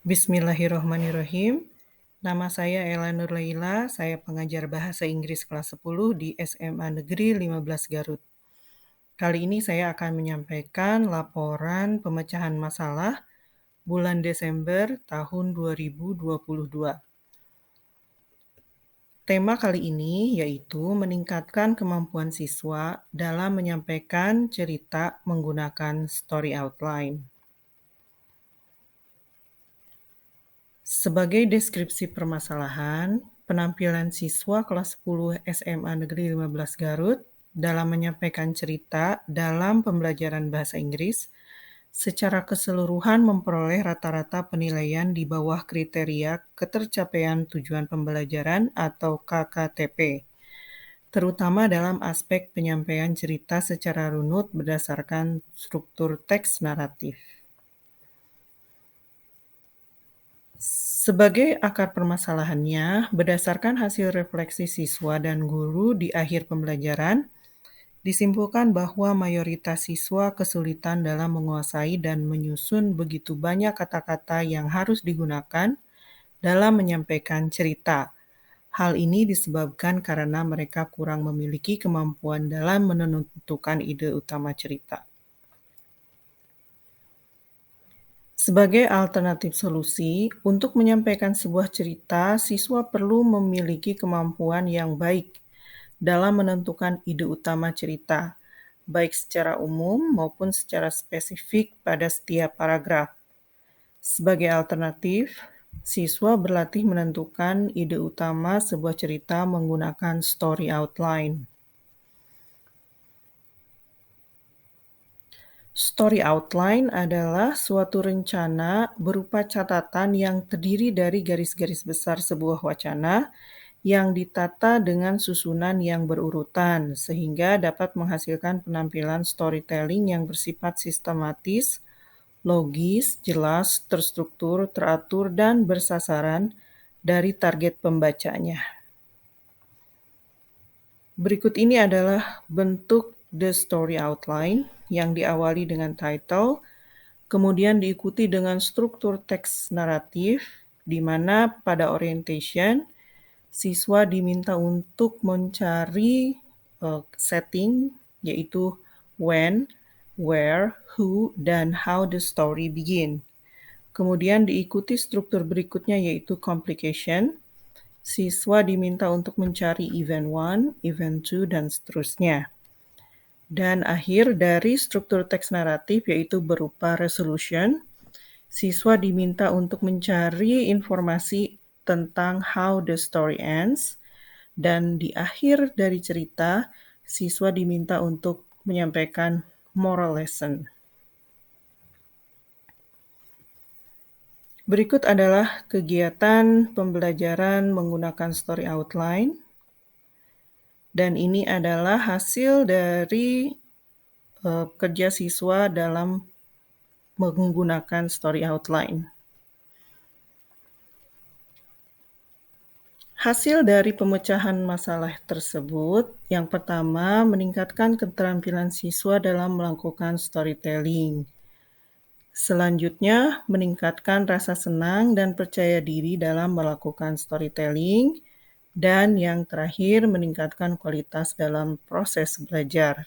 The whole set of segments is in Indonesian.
Bismillahirrohmanirrohim. Nama saya Ela Nurlaila, saya pengajar bahasa Inggris kelas 10 di SMA Negeri 15 Garut. Kali ini saya akan menyampaikan laporan pemecahan masalah bulan Desember tahun 2022. Tema kali ini yaitu meningkatkan kemampuan siswa dalam menyampaikan cerita menggunakan story outline. Sebagai deskripsi permasalahan, penampilan siswa kelas 10 SMA Negeri 15 Garut dalam menyampaikan cerita dalam pembelajaran bahasa Inggris secara keseluruhan memperoleh rata-rata penilaian di bawah kriteria ketercapaian tujuan pembelajaran atau KKTP, terutama dalam aspek penyampaian cerita secara runut berdasarkan struktur teks naratif. Sebagai akar permasalahannya, berdasarkan hasil refleksi siswa dan guru di akhir pembelajaran, disimpulkan bahwa mayoritas siswa kesulitan dalam menguasai dan menyusun begitu banyak kata-kata yang harus digunakan dalam menyampaikan cerita. Hal ini disebabkan karena mereka kurang memiliki kemampuan dalam menentukan ide utama cerita. Sebagai alternatif solusi, untuk menyampaikan sebuah cerita, siswa perlu memiliki kemampuan yang baik dalam menentukan ide utama cerita, baik secara umum maupun secara spesifik pada setiap paragraf. Sebagai alternatif, siswa berlatih menentukan ide utama sebuah cerita menggunakan story outline. Story outline adalah suatu rencana berupa catatan yang terdiri dari garis-garis besar sebuah wacana yang ditata dengan susunan yang berurutan, sehingga dapat menghasilkan penampilan storytelling yang bersifat sistematis, logis, jelas, terstruktur, teratur, dan bersasaran dari target pembacanya. Berikut ini adalah bentuk the story outline yang diawali dengan title, kemudian diikuti dengan struktur teks naratif, di mana pada orientation, siswa diminta untuk mencari setting, yaitu when, where, who, dan how the story begin. Kemudian diikuti struktur berikutnya yaitu complication. Siswa diminta untuk mencari event 1, event 2, dan seterusnya. Dan akhir dari struktur teks naratif yaitu berupa resolution. Siswa diminta untuk mencari informasi tentang how the story ends. Dan di akhir dari cerita, siswa diminta untuk menyampaikan moral lesson. Berikut adalah kegiatan pembelajaran menggunakan story outline. Dan ini adalah hasil dari kerja siswa dalam menggunakan story outline. Hasil dari pemecahan masalah tersebut, yang pertama meningkatkan keterampilan siswa dalam melakukan storytelling. Selanjutnya, meningkatkan rasa senang dan percaya diri dalam melakukan storytelling. Dan yang terakhir, meningkatkan kualitas dalam proses belajar.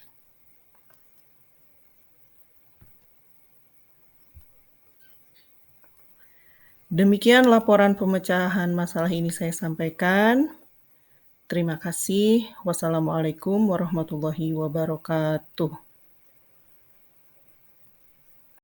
Demikian laporan pemecahan masalah ini saya sampaikan. Terima kasih. Wassalamualaikum warahmatullahi wabarakatuh.